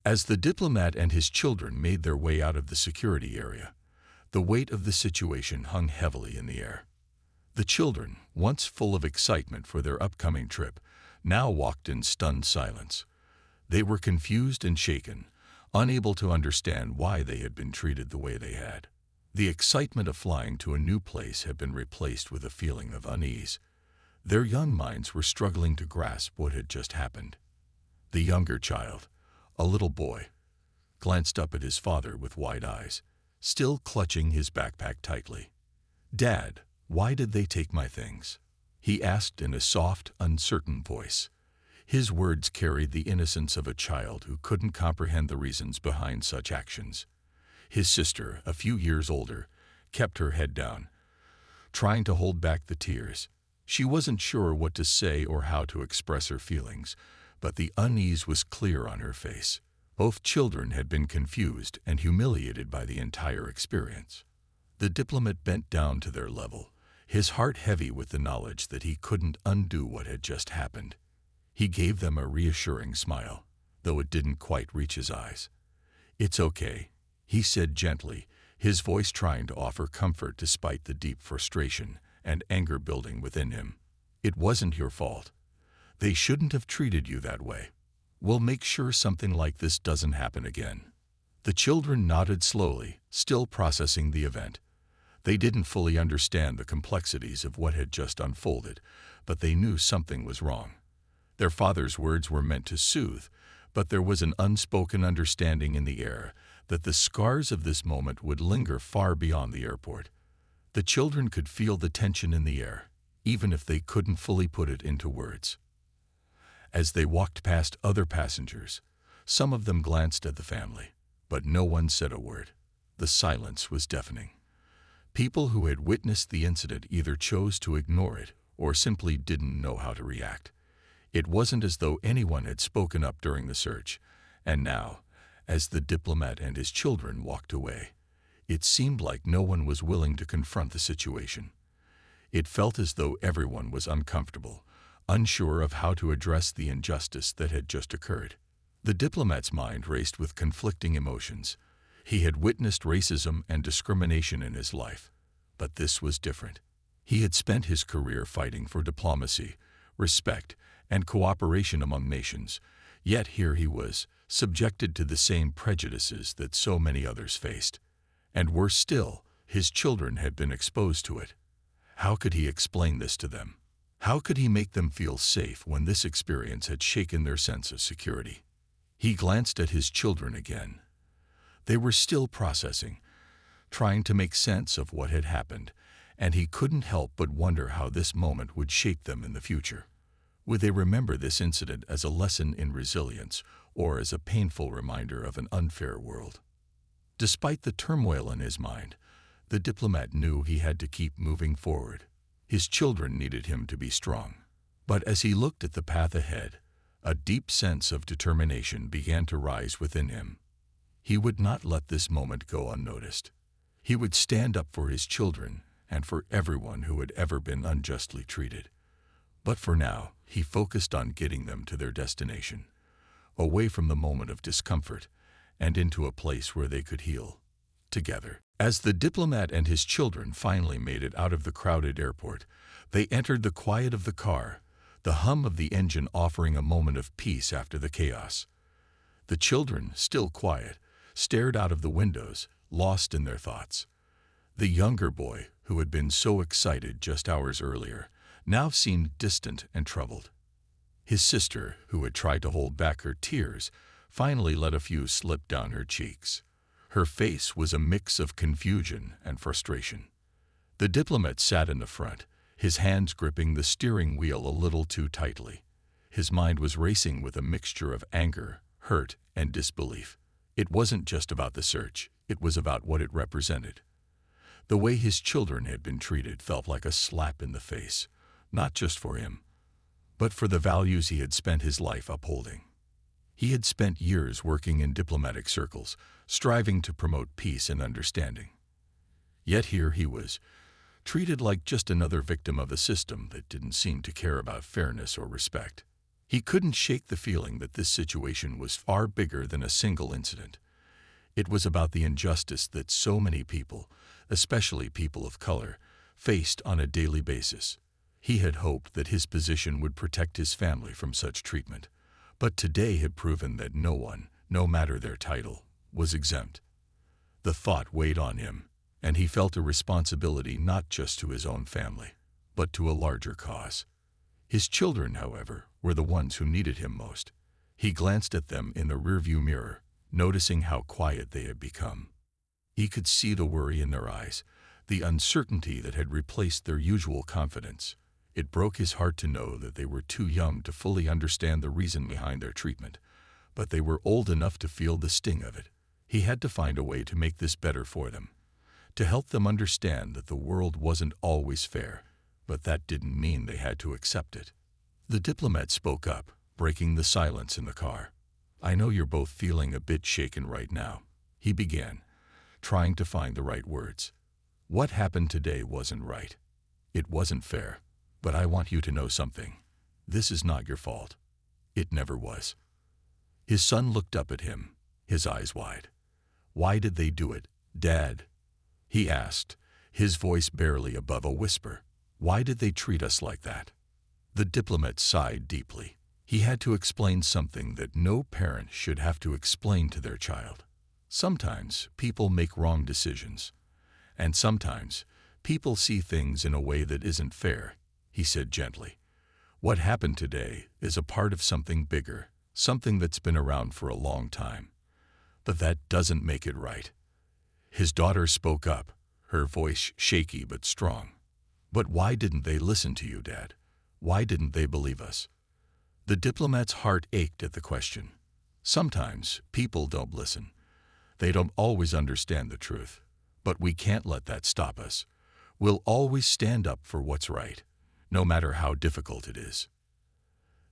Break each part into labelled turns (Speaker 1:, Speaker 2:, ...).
Speaker 1: As the diplomat and his children made their way out of the security area, the weight of the situation hung heavily in the air. The children, once full of excitement for their upcoming trip, now walked in stunned silence. They were confused and shaken, unable to understand why they had been treated the way they had. The excitement of flying to a new place had been replaced with a feeling of unease. Their young minds were struggling to grasp what had just happened. The younger child, a little boy, glanced up at his father with wide eyes, still clutching his backpack tightly. "Dad, why did they take my things?" he asked in a soft, uncertain voice. His words carried the innocence of a child who couldn't comprehend the reasons behind such actions. His sister, a few years older, kept her head down, trying to hold back the tears. She wasn't sure what to say or how to express her feelings, but the unease was clear on her face. Both children had been confused and humiliated by the entire experience. The diplomat bent down to their level, his heart heavy with the knowledge that he couldn't undo what had just happened. He gave them a reassuring smile, though it didn't quite reach his eyes. "It's okay," he said gently, his voice trying to offer comfort despite the deep frustration and anger building within him. "It wasn't your fault. They shouldn't have treated you that way. We'll make sure something like this doesn't happen again." The children nodded slowly, still processing the event. They didn't fully understand the complexities of what had just unfolded, but they knew something was wrong. Their father's words were meant to soothe, but there was an unspoken understanding in the air that the scars of this moment would linger far beyond the airport. The children could feel the tension in the air, even if they couldn't fully put it into words. As they walked past other passengers, some of them glanced at the family, but no one said a word. The silence was deafening. People who had witnessed the incident either chose to ignore it or simply didn't know how to react. It wasn't as though anyone had spoken up during the search, and now, as the diplomat and his children walked away, it seemed like no one was willing to confront the situation. It felt as though everyone was uncomfortable, unsure of how to address the injustice that had just occurred. The diplomat's mind raced with conflicting emotions. He had witnessed racism and discrimination in his life, but this was different. He had spent his career fighting for diplomacy, respect, and cooperation among nations, yet here he was, subjected to the same prejudices that so many others faced. And worse still, his children had been exposed to it. How could he explain this to them? How could he make them feel safe when this experience had shaken their sense of security? He glanced at his children again. They were still processing, trying to make sense of what had happened, and he couldn't help but wonder how this moment would shape them in the future. Would they remember this incident as a lesson in resilience or as a painful reminder of an unfair world? Despite the turmoil in his mind, the diplomat knew he had to keep moving forward. His children needed him to be strong. But as he looked at the path ahead, a deep sense of determination began to rise within him. He would not let this moment go unnoticed. He would stand up for his children and for everyone who had ever been unjustly treated. But for now, he focused on getting them to their destination, away from the moment of discomfort and into a place where they could heal together. As the diplomat and his children finally made it out of the crowded airport, they entered the quiet of the car, the hum of the engine offering a moment of peace after the chaos. The children, still quiet, stared out of the windows, lost in their thoughts. The younger boy, who had been so excited just hours earlier, now seemed distant and troubled. His sister, who had tried to hold back her tears, finally let a few slip down her cheeks. Her face was a mix of confusion and frustration. The diplomat sat in the front, his hands gripping the steering wheel a little too tightly. His mind was racing with a mixture of anger, hurt, and disbelief. It wasn't just about the search, it was about what it represented. The way his children had been treated felt like a slap in the face, not just for him, but for the values he had spent his life upholding. He had spent years working in diplomatic circles, striving to promote peace and understanding. Yet here he was, treated like just another victim of a system that didn't seem to care about fairness or respect. He couldn't shake the feeling that this situation was far bigger than a single incident. It was about the injustice that so many people, especially people of color, faced on a daily basis. He had hoped that his position would protect his family from such treatment, but today had proven that no one, no matter their title, was exempt. The thought weighed on him, and he felt a responsibility not just to his own family, but to a larger cause. His children, however, were the ones who needed him most. He glanced at them in the rearview mirror, noticing how quiet they had become. He could see the worry in their eyes, the uncertainty that had replaced their usual confidence. It broke his heart to know that they were too young to fully understand the reason behind their treatment, but they were old enough to feel the sting of it. He had to find a way to make this better for them, to help them understand that the world wasn't always fair, but that didn't mean they had to accept it. The diplomat spoke up, breaking the silence in the car. "I know you're both feeling a bit shaken right now," he began, trying to find the right words. "What happened today wasn't right. It wasn't fair. But I want you to know something. This is not your fault. It never was." His son looked up at him, his eyes wide. "Why did they do it, Dad?" he asked, his voice barely above a whisper. "Why did they treat us like that?" The diplomat sighed deeply. He had to explain something that no parent should have to explain to their child. Sometimes people make wrong decisions, and sometimes people see things in a way that isn't fair, he said gently. "What happened today is a part of something bigger, something that's been around for a long time. But that doesn't make it right." His daughter spoke up, her voice shaky but strong. "But why didn't they listen to you, Dad? Why didn't they believe us?" The diplomat's heart ached at the question. Sometimes people don't listen. They don't always understand the truth. But we can't let that stop us. We'll always stand up for what's right, no matter how difficult it is.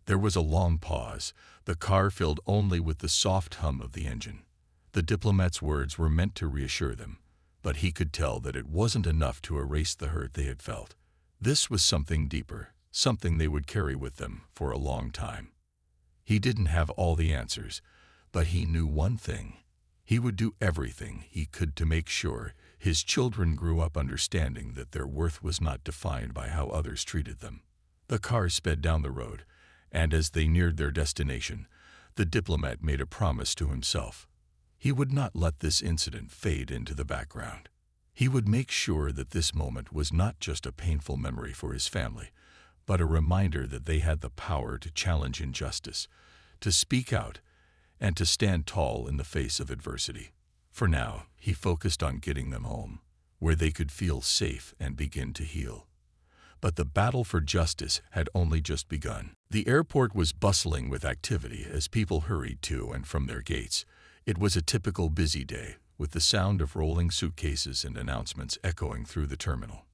Speaker 1: There was a long pause, the car filled only with the soft hum of the engine. The diplomat's words were meant to reassure them, but he could tell that it wasn't enough to erase the hurt they had felt. This was something deeper, something they would carry with them for a long time. He didn't have all the answers, but he knew one thing. He would do everything he could to make sure his children grew up understanding that their worth was not defined by how others treated them. The car sped down the road, and as they neared their destination, the diplomat made a promise to himself. He would not let this incident fade into the background. He would make sure that this moment was not just a painful memory for his family, but a reminder that they had the power to challenge injustice, to speak out, and to stand tall in the face of adversity. For now, he focused on getting them home, where they could feel safe and begin to heal. But the battle for justice had only just begun. The airport was bustling with activity as people hurried to and from their gates. It was a typical busy day, with the sound of rolling suitcases and announcements echoing through the terminal.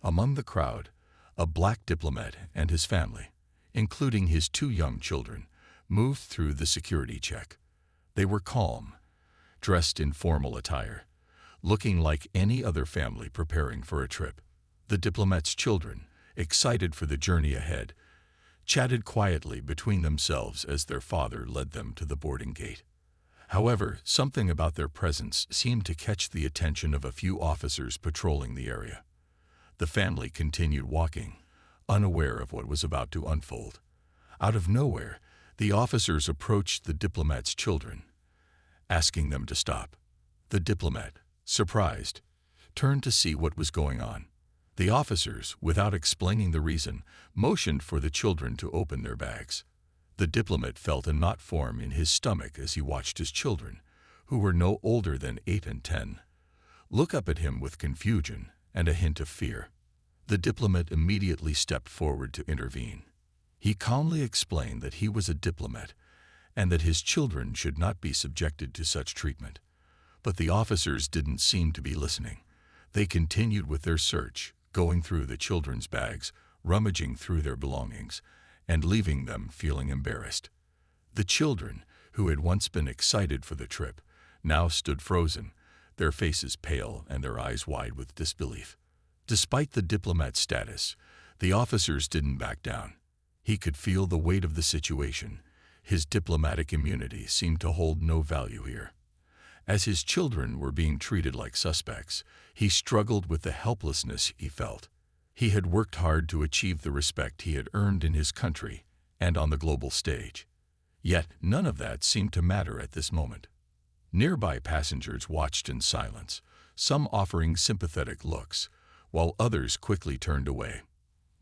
Speaker 1: Among the crowd, a black diplomat and his family, including his 2 young children, moved through the security check. They were calm, dressed in formal attire, looking like any other family preparing for a trip. The diplomat's children, excited for the journey ahead, chatted quietly between themselves as their father led them to the boarding gate. However, something about their presence seemed to catch the attention of a few officers patrolling the area. The family continued walking, unaware of what was about to unfold. Out of nowhere, the officers approached the diplomat's children, asking them to stop. The diplomat, surprised, turned to see what was going on. The officers, without explaining the reason, motioned for the children to open their bags. The diplomat felt a knot form in his stomach as he watched his children, who were no older than 8 and 10, look up at him with confusion and a hint of fear. The diplomat immediately stepped forward to intervene. He calmly explained that he was a diplomat and that his children should not be subjected to such treatment. But the officers didn't seem to be listening. They continued with their search, going through the children's bags, rummaging through their belongings, and leaving them feeling embarrassed. The children, who had once been excited for the trip, now stood frozen, their faces pale and their eyes wide with disbelief. Despite the diplomat's status, the officers didn't back down. He could feel the weight of the situation. His diplomatic immunity seemed to hold no value here. As his children were being treated like suspects, he struggled with the helplessness he felt. He had worked hard to achieve the respect he had earned in his country and on the global stage. Yet none of that seemed to matter at this moment. Nearby passengers watched in silence, some offering sympathetic looks, while others quickly turned away.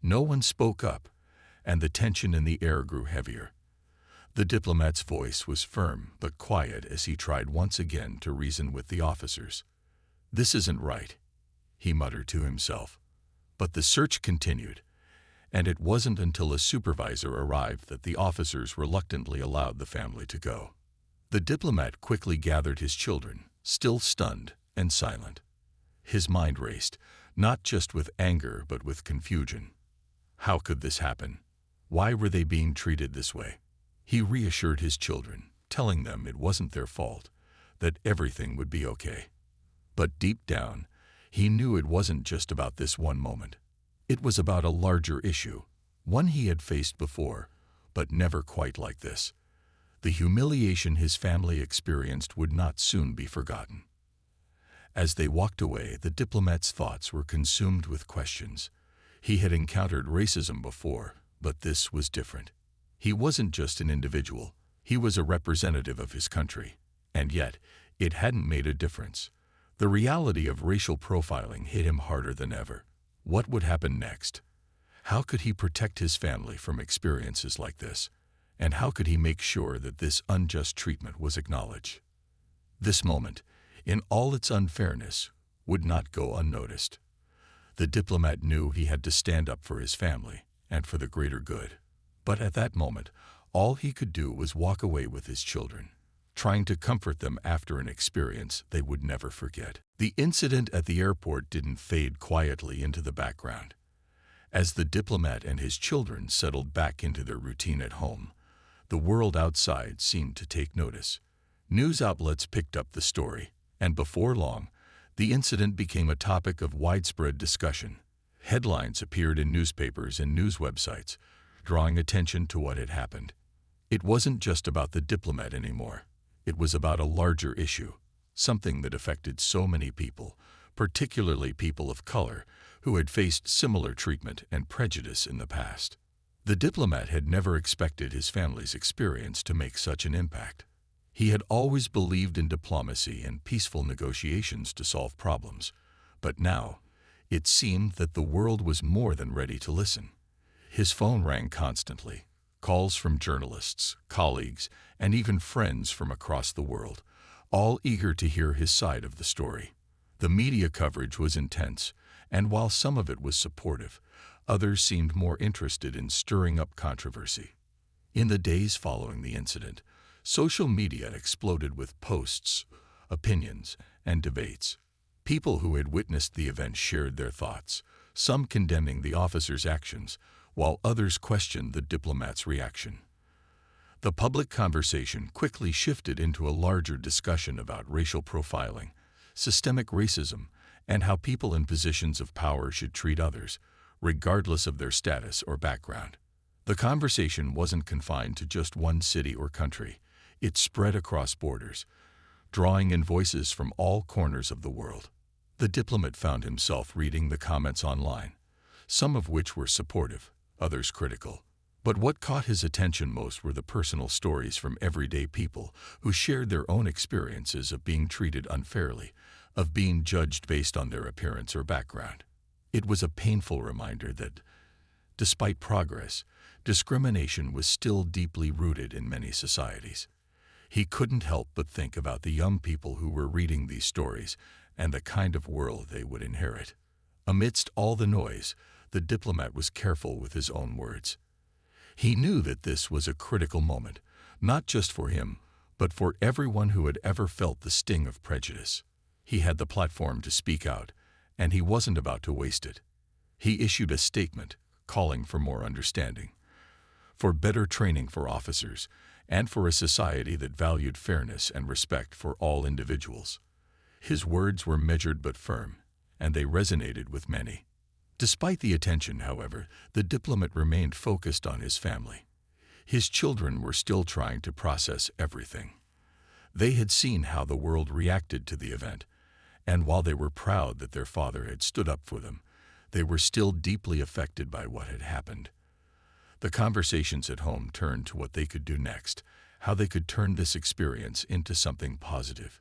Speaker 1: No one spoke up, and the tension in the air grew heavier. The diplomat's voice was firm but quiet as he tried once again to reason with the officers. "This isn't right," he muttered to himself. But the search continued, and it wasn't until a supervisor arrived that the officers reluctantly allowed the family to go. The diplomat quickly gathered his children, still stunned and silent. His mind raced, not just with anger but with confusion. How could this happen? Why were they being treated this way? He reassured his children, telling them it wasn't their fault, that everything would be okay. But deep down, he knew it wasn't just about this one moment. It was about a larger issue, one he had faced before, but never quite like this. The humiliation his family experienced would not soon be forgotten. As they walked away, the diplomat's thoughts were consumed with questions. He had encountered racism before, but this was different. He wasn't just an individual, he was a representative of his country. And yet, it hadn't made a difference. The reality of racial profiling hit him harder than ever. What would happen next? How could he protect his family from experiences like this? And how could he make sure that this unjust treatment was acknowledged? This moment, in all its unfairness, would not go unnoticed. The diplomat knew he had to stand up for his family and for the greater good. But at that moment, all he could do was walk away with his children, trying to comfort them after an experience they would never forget. The incident at the airport didn't fade quietly into the background. As the diplomat and his children settled back into their routine at home, the world outside seemed to take notice. News outlets picked up the story, and before long, the incident became a topic of widespread discussion. Headlines appeared in newspapers and news websites, drawing attention to what had happened. It wasn't just about the diplomat anymore. It was about a larger issue, something that affected so many people, particularly people of color, who had faced similar treatment and prejudice in the past. The diplomat had never expected his family's experience to make such an impact. He had always believed in diplomacy and peaceful negotiations to solve problems, but now it seemed that the world was more than ready to listen. His phone rang constantly, calls from journalists, colleagues, and even friends from across the world, all eager to hear his side of the story. The media coverage was intense, and while some of it was supportive, others seemed more interested in stirring up controversy. In the days following the incident, social media exploded with posts, opinions, and debates. People who had witnessed the event shared their thoughts, some condemning the officer's actions, while others questioned the diplomat's reaction. The public conversation quickly shifted into a larger discussion about racial profiling, systemic racism, and how people in positions of power should treat others, regardless of their status or background. The conversation wasn't confined to just one city or country. It spread across borders, drawing in voices from all corners of the world. The diplomat found himself reading the comments online, some of which were supportive, others critical. But what caught his attention most were the personal stories from everyday people who shared their own experiences of being treated unfairly, of being judged based on their appearance or background. It was a painful reminder that, despite progress, discrimination was still deeply rooted in many societies. He couldn't help but think about the young people who were reading these stories and the kind of world they would inherit. Amidst all the noise, the diplomat was careful with his own words. He knew that this was a critical moment, not just for him, but for everyone who had ever felt the sting of prejudice. He had the platform to speak out, and he wasn't about to waste it. He issued a statement calling for more understanding, for better training for officers, and for a society that valued fairness and respect for all individuals. His words were measured but firm, and they resonated with many. Despite the attention, however, the diplomat remained focused on his family. His children were still trying to process everything. They had seen how the world reacted to the event, and while they were proud that their father had stood up for them, they were still deeply affected by what had happened. The conversations at home turned to what they could do next, how they could turn this experience into something positive.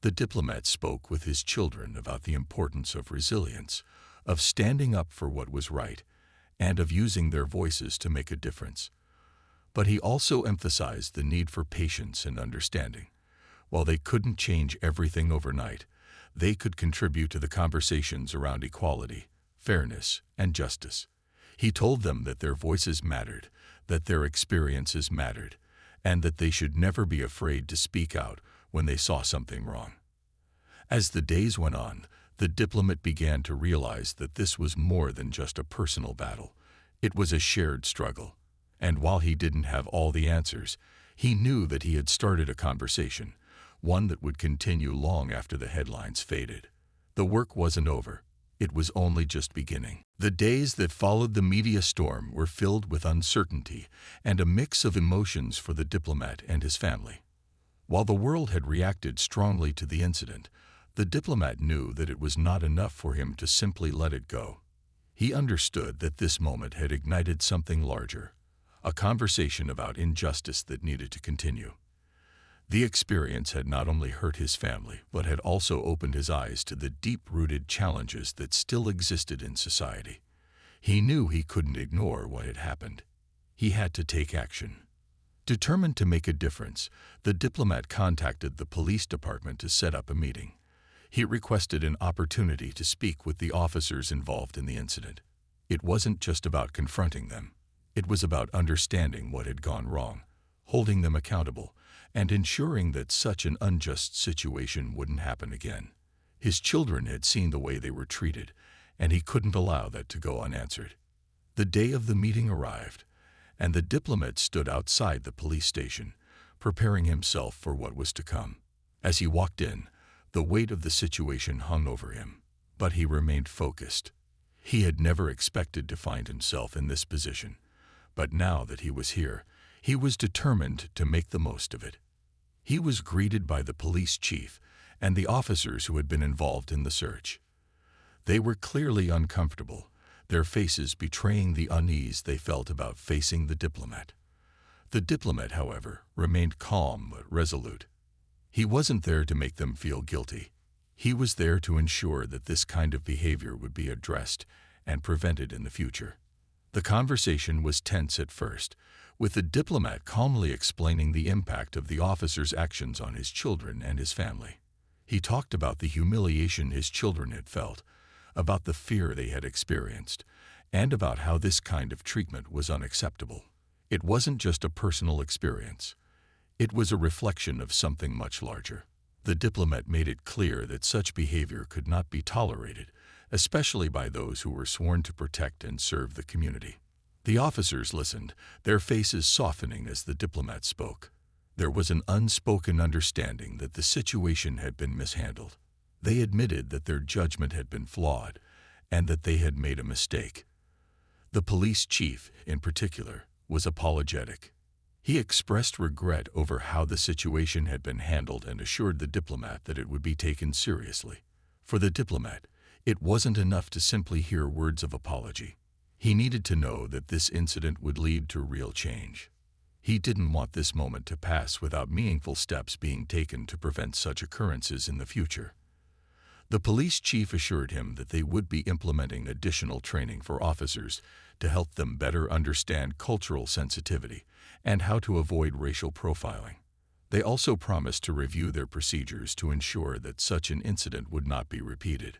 Speaker 1: The diplomat spoke with his children about the importance of resilience, of standing up for what was right, and of using their voices to make a difference. But he also emphasized the need for patience and understanding. While they couldn't change everything overnight, they could contribute to the conversations around equality, fairness, and justice. He told them that their voices mattered, that their experiences mattered, and that they should never be afraid to speak out when they saw something wrong. As the days went on, the diplomat began to realize that this was more than just a personal battle. It was a shared struggle. And while he didn't have all the answers, he knew that he had started a conversation, one that would continue long after the headlines faded. The work wasn't over. It was only just beginning. The days that followed the media storm were filled with uncertainty and a mix of emotions for the diplomat and his family. While the world had reacted strongly to the incident, the diplomat knew that it was not enough for him to simply let it go. He understood that this moment had ignited something larger, a conversation about injustice that needed to continue. The experience had not only hurt his family, but had also opened his eyes to the deep-rooted challenges that still existed in society. He knew he couldn't ignore what had happened. He had to take action. Determined to make a difference, the diplomat contacted the police department to set up a meeting. He requested an opportunity to speak with the officers involved in the incident. It wasn't just about confronting them. It was about understanding what had gone wrong, holding them accountable, and ensuring that such an unjust situation wouldn't happen again. His children had seen the way they were treated, and he couldn't allow that to go unanswered. The day of the meeting arrived, and the diplomat stood outside the police station, preparing himself for what was to come. As he walked in, the weight of the situation hung over him, but he remained focused. He had never expected to find himself in this position, but now that he was here, he was determined to make the most of it. He was greeted by the police chief and the officers who had been involved in the search. They were clearly uncomfortable, their faces betraying the unease they felt about facing the diplomat. The diplomat, however, remained calm but resolute. He wasn't there to make them feel guilty. He was there to ensure that this kind of behavior would be addressed and prevented in the future. The conversation was tense at first, with the diplomat calmly explaining the impact of the officer's actions on his children and his family. He talked about the humiliation his children had felt, about the fear they had experienced, and about how this kind of treatment was unacceptable. It wasn't just a personal experience. It was a reflection of something much larger. The diplomat made it clear that such behavior could not be tolerated, especially by those who were sworn to protect and serve the community. The officers listened, their faces softening as the diplomat spoke. There was an unspoken understanding that the situation had been mishandled. They admitted that their judgment had been flawed and that they had made a mistake. The police chief, in particular, was apologetic. He expressed regret over how the situation had been handled and assured the diplomat that it would be taken seriously. For the diplomat, it wasn't enough to simply hear words of apology. He needed to know that this incident would lead to real change. He didn't want this moment to pass without meaningful steps being taken to prevent such occurrences in the future. The police chief assured him that they would be implementing additional training for officers to help them better understand cultural sensitivity and how to avoid racial profiling. They also promised to review their procedures to ensure that such an incident would not be repeated.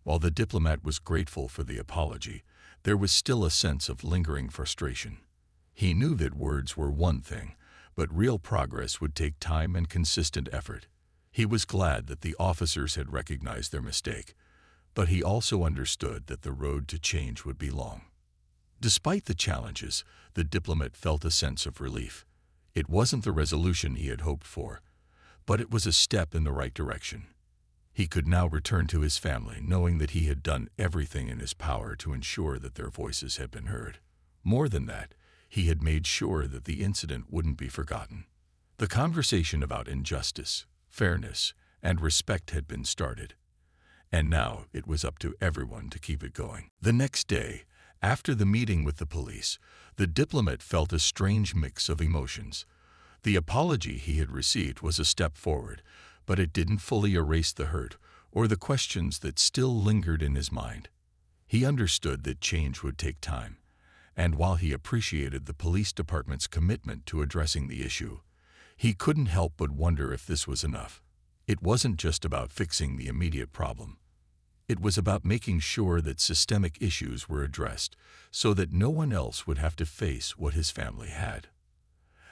Speaker 1: While the diplomat was grateful for the apology, there was still a sense of lingering frustration. He knew that words were one thing, but real progress would take time and consistent effort. He was glad that the officers had recognized their mistake, but he also understood that the road to change would be long. Despite the challenges, the diplomat felt a sense of relief. It wasn't the resolution he had hoped for, but it was a step in the right direction. He could now return to his family, knowing that he had done everything in his power to ensure that their voices had been heard. More than that, he had made sure that the incident wouldn't be forgotten. The conversation about injustice, fairness, and respect had been started, and now it was up to everyone to keep it going. The next day, after the meeting with the police, the diplomat felt a strange mix of emotions. The apology he had received was a step forward, but it didn't fully erase the hurt or the questions that still lingered in his mind. He understood that change would take time, and while he appreciated the police department's commitment to addressing the issue, he couldn't help but wonder if this was enough. It wasn't just about fixing the immediate problem. It was about making sure that systemic issues were addressed so that no one else would have to face what his family had.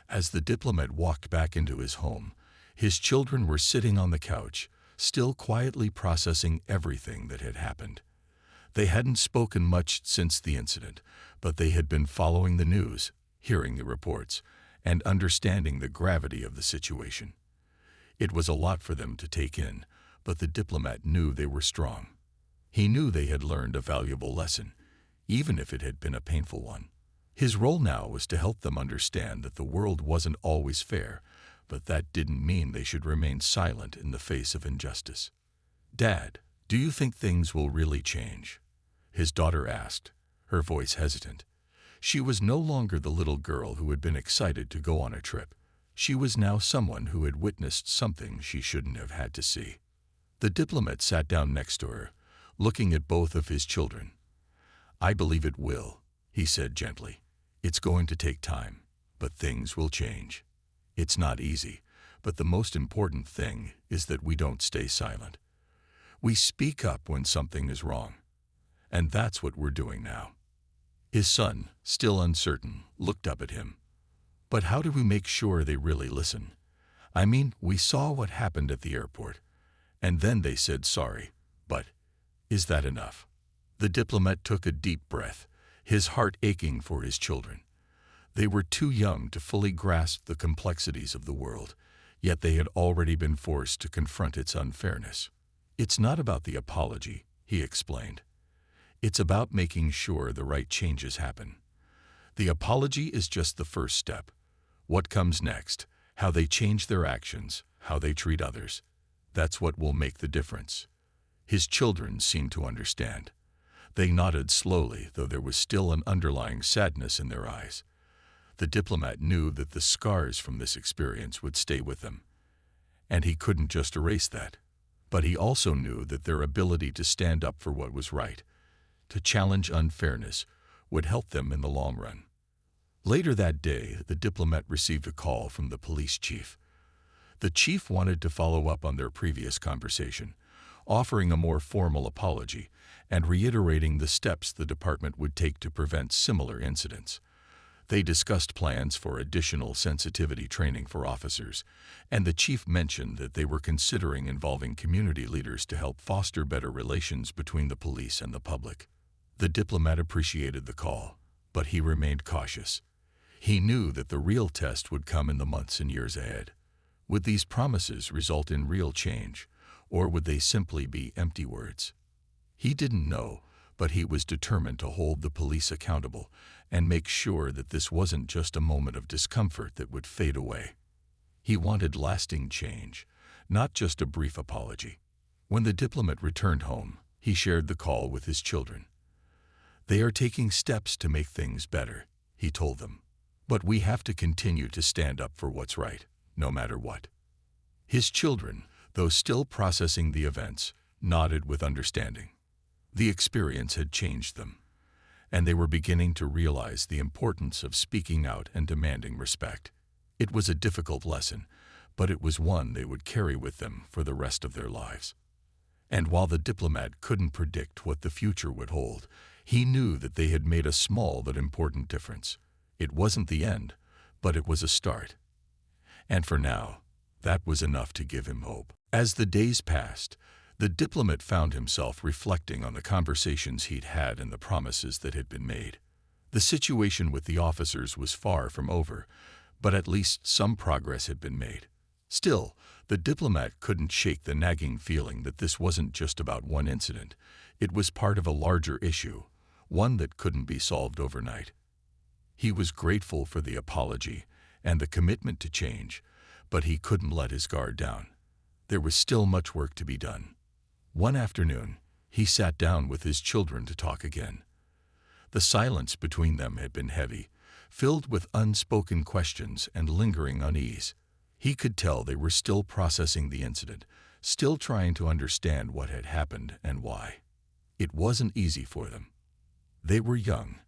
Speaker 1: As the diplomat walked back into his home, his children were sitting on the couch, still quietly processing everything that had happened. They hadn't spoken much since the incident, but they had been following the news, hearing the reports, and understanding the gravity of the situation. It was a lot for them to take in, but the diplomat knew they were strong. He knew they had learned a valuable lesson, even if it had been a painful one. His role now was to help them understand that the world wasn't always fair, but that didn't mean they should remain silent in the face of injustice. "Dad, do you think things will really change?" his daughter asked, her voice hesitant. She was no longer the little girl who had been excited to go on a trip. She was now someone who had witnessed something she shouldn't have had to see. The diplomat sat down next to her, looking at both of his children. "I believe it will," he said gently. "It's going to take time, but things will change. It's not easy, but the most important thing is that we don't stay silent. We speak up when something is wrong. And that's what we're doing now." His son, still uncertain, looked up at him. "But how do we make sure they really listen? I mean, we saw what happened at the airport, and then they said sorry, but is that enough?" The diplomat took a deep breath, his heart aching for his children. They were too young to fully grasp the complexities of the world, yet they had already been forced to confront its unfairness. "It's not about the apology," he explained. "It's about making sure the right changes happen. The apology is just the first step. What comes next, how they change their actions, how they treat others, that's what will make the difference." His children seemed to understand. They nodded slowly, though there was still an underlying sadness in their eyes. The diplomat knew that the scars from this experience would stay with them, and he couldn't just erase that. But he also knew that their ability to stand up for what was right, to challenge unfairness, would help them in the long run. Later that day, the diplomat received a call from the police chief. The chief wanted to follow up on their previous conversation, offering a more formal apology and reiterating the steps the department would take to prevent similar incidents. They discussed plans for additional sensitivity training for officers, and the chief mentioned that they were considering involving community leaders to help foster better relations between the police and the public. The diplomat appreciated the call, but he remained cautious. He knew that the real test would come in the months and years ahead. Would these promises result in real change, or would they simply be empty words? He didn't know, but he was determined to hold the police accountable and make sure that this wasn't just a moment of discomfort that would fade away. He wanted lasting change, not just a brief apology. When the diplomat returned home, he shared the call with his children. "They are taking steps to make things better," he told them. "But we have to continue to stand up for what's right, no matter what." His children, though still processing the events, nodded with understanding. The experience had changed them, and they were beginning to realize the importance of speaking out and demanding respect. It was a difficult lesson, but it was one they would carry with them for the rest of their lives. And while the diplomat couldn't predict what the future would hold, he knew that they had made a small but important difference. It wasn't the end, but it was a start. And for now, that was enough to give him hope. As the days passed, the diplomat found himself reflecting on the conversations he'd had and the promises that had been made. The situation with the officers was far from over, but at least some progress had been made. Still, the diplomat couldn't shake the nagging feeling that this wasn't just about one incident. It was part of a larger issue, one that couldn't be solved overnight. He was grateful for the apology and the commitment to change, but he couldn't let his guard down. There was still much work to be done. One afternoon, he sat down with his children to talk again. The silence between them had been heavy, filled with unspoken questions and lingering unease. He could tell they were still processing the incident, still trying to understand what had happened and why. It wasn't easy for them. They were young,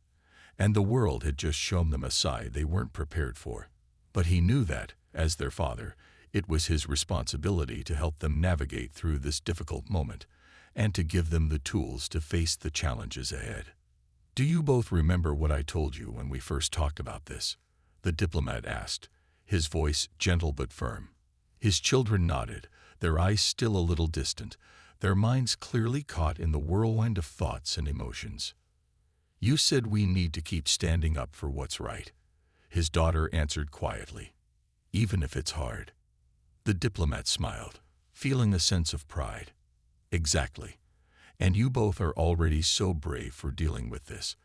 Speaker 1: and the world had just shown them a side they weren't prepared for. But he knew that, as their father, it was his responsibility to help them navigate through this difficult moment and to give them the tools to face the challenges ahead. "Do you both remember what I told you when we first talked about this?" the diplomat asked, his voice gentle but firm. His children nodded, their eyes still a little distant, their minds clearly caught in the whirlwind of thoughts and emotions. "You said we need to keep standing up for what's right," his daughter answered quietly. "Even if it's hard." The diplomat smiled, feeling a sense of pride. "Exactly. And you both are already so brave for dealing with this.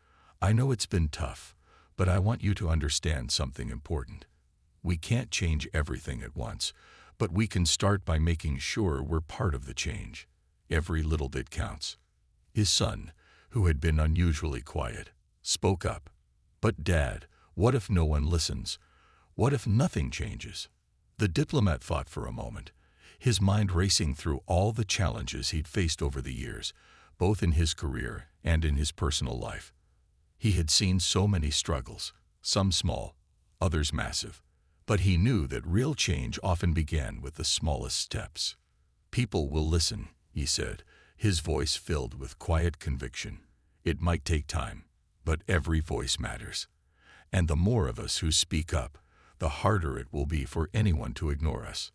Speaker 1: I know it's been tough, but I want you to understand something important. We can't change everything at once, but we can start by making sure we're part of the change. Every little bit counts." His son, who had been unusually quiet, spoke up. "But Dad, what if no one listens? What if nothing changes?" The diplomat thought for a moment, his mind racing through all the challenges he'd faced over the years, both in his career and in his personal life. He had seen so many struggles, some small, others massive, but he knew that real change often began with the smallest steps. "People will listen," he said, his voice filled with quiet conviction. "It might take time, but every voice matters. And the more of us who speak up, the harder it will be for anyone to ignore us."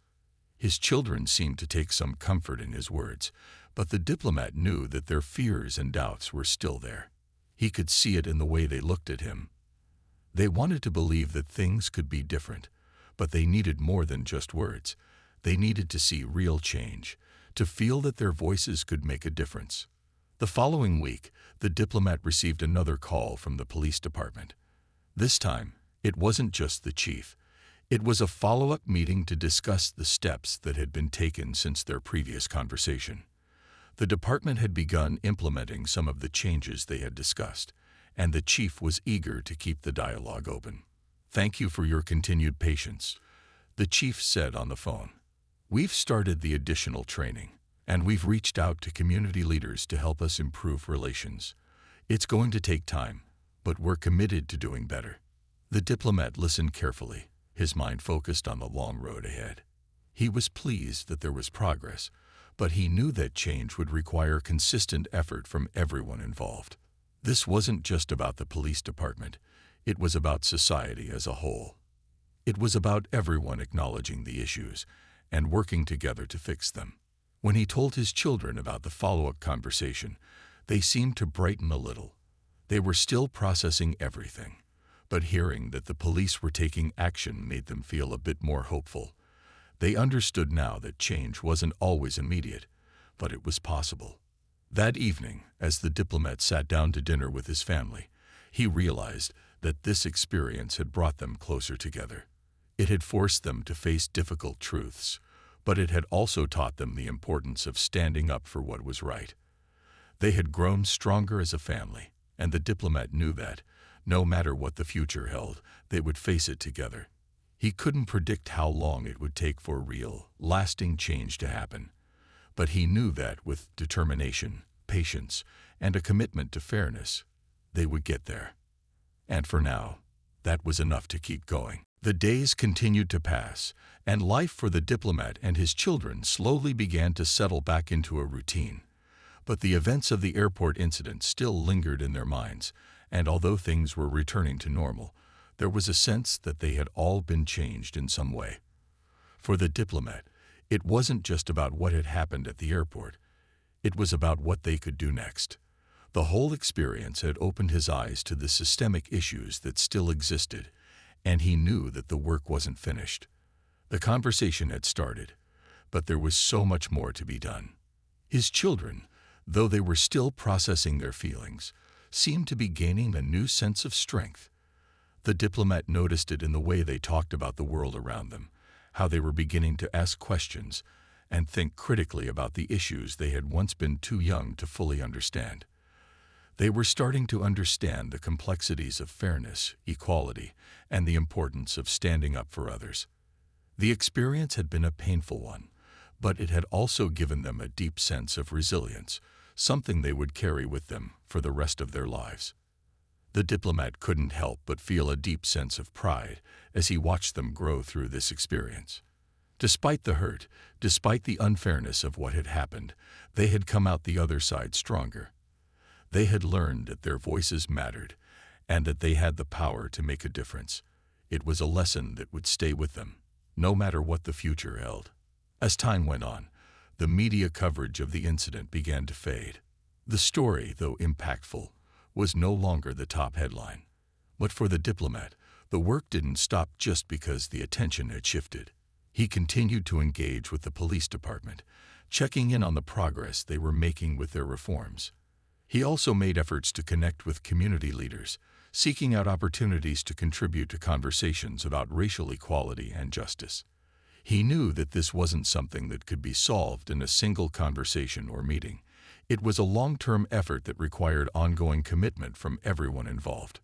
Speaker 1: His children seemed to take some comfort in his words, but the diplomat knew that their fears and doubts were still there. He could see it in the way they looked at him. They wanted to believe that things could be different, but they needed more than just words. They needed to see real change, to feel that their voices could make a difference. The following week, the diplomat received another call from the police department. This time, it wasn't just the chief. It was a follow-up meeting to discuss the steps that had been taken since their previous conversation. The department had begun implementing some of the changes they had discussed, and the chief was eager to keep the dialogue open. "Thank you for your continued patience," the chief said on the phone. "We've started the additional training, and we've reached out to community leaders to help us improve relations. It's going to take time, but we're committed to doing better." The diplomat listened carefully, his mind focused on the long road ahead. He was pleased that there was progress, but he knew that change would require consistent effort from everyone involved. This wasn't just about the police department, it was about society as a whole. It was about everyone acknowledging the issues and working together to fix them. When he told his children about the follow-up conversation, they seemed to brighten a little. They were still processing everything, but hearing that the police were taking action made them feel a bit more hopeful. They understood now that change wasn't always immediate, but it was possible. That evening, as the diplomat sat down to dinner with his family, he realized that this experience had brought them closer together. It had forced them to face difficult truths, but it had also taught them the importance of standing up for what was right. They had grown stronger as a family, and the diplomat knew that, no matter what the future held, they would face it together. He couldn't predict how long it would take for real, lasting change to happen, but he knew that with determination, patience, and a commitment to fairness, they would get there. And for now, that was enough to keep going. The days continued to pass, and life for the diplomat and his children slowly began to settle back into a routine. But the events of the airport incident still lingered in their minds, and although things were returning to normal, there was a sense that they had all been changed in some way. For the diplomat, it wasn't just about what had happened at the airport. It was about what they could do next. The whole experience had opened his eyes to the systemic issues that still existed, and he knew that the work wasn't finished. The conversation had started, but there was so much more to be done. His children, though they were still processing their feelings, seemed to be gaining a new sense of strength. The diplomat noticed it in the way they talked about the world around them, how they were beginning to ask questions and think critically about the issues they had once been too young to fully understand. They were starting to understand the complexities of fairness, equality, and the importance of standing up for others. The experience had been a painful one, but it had also given them a deep sense of resilience, something they would carry with them for the rest of their lives. The diplomat couldn't help but feel a deep sense of pride as he watched them grow through this experience. Despite the hurt, despite the unfairness of what had happened, they had come out the other side stronger. They had learned that their voices mattered and that they had the power to make a difference. It was a lesson that would stay with them, no matter what the future held. As time went on, the media coverage of the incident began to fade. The story, though impactful, was no longer the top headline. But for the diplomat, the work didn't stop just because the attention had shifted. He continued to engage with the police department, checking in on the progress they were making with their reforms. He also made efforts to connect with community leaders, seeking out opportunities to contribute to conversations about racial equality and justice. He knew that this wasn't something that could be solved in a single conversation or meeting. It was a long-term effort that required ongoing commitment from everyone involved.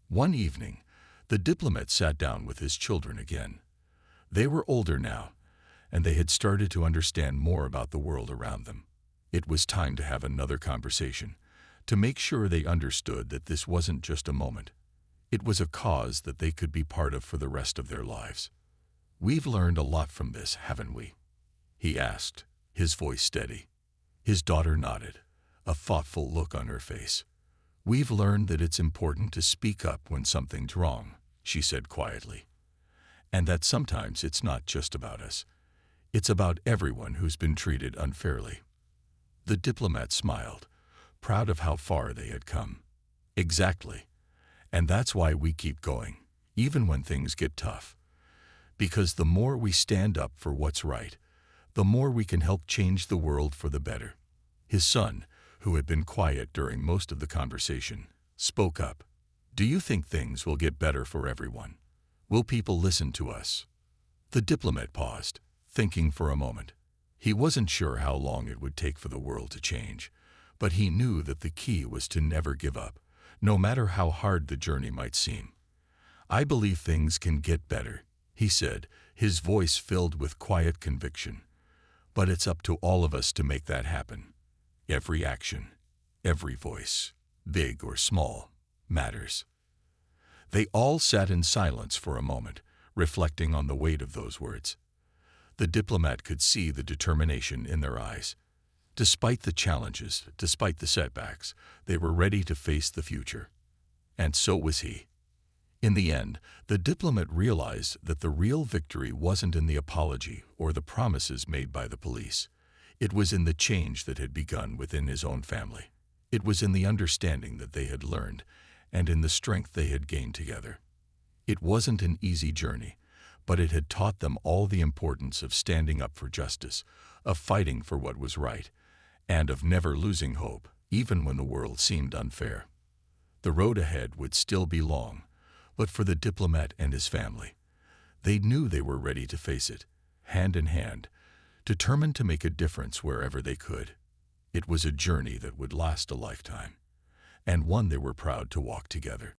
Speaker 1: One evening, the diplomat sat down with his children again. They were older now, and they had started to understand more about the world around them. It was time to have another conversation, to make sure they understood that this wasn't just a moment. It was a cause that they could be part of for the rest of their lives. "We've learned a lot from this, haven't we?" he asked, his voice steady. His daughter nodded, a thoughtful look on her face. "We've learned that it's important to speak up when something's wrong," she said quietly. "And that sometimes it's not just about us. It's about everyone who's been treated unfairly." The diplomat smiled, proud of how far they had come. "Exactly. And that's why we keep going, even when things get tough. Because the more we stand up for what's right, the more we can help change the world for the better." His son, who had been quiet during most of the conversation, spoke up. "Do you think things will get better for everyone? Will people listen to us?" The diplomat paused, thinking for a moment. He wasn't sure how long it would take for the world to change, but he knew that the key was to never give up, no matter how hard the journey might seem. "I believe things can get better," he said, his voice filled with quiet conviction. "But it's up to all of us to make that happen. Every action, every voice, big or small, matters." They all sat in silence for a moment, reflecting on the weight of those words. The diplomat could see the determination in their eyes. Despite the challenges, despite the setbacks, they were ready to face the future. And so was he. In the end, the diplomat realized that the real victory wasn't in the apology or the promises made by the police. It was in the change that had begun within his own family. It was in the understanding that they had learned and in the strength they had gained together. It wasn't an easy journey, but it had taught them all the importance of standing up for justice, of fighting for what was right, and of never losing hope, even when the world seemed unfair. The road ahead would still be long, but for the diplomat and his family, they knew they were ready to face it, hand in hand, determined to make a difference wherever they could. It was a journey that would last a lifetime, and one they were proud to walk together.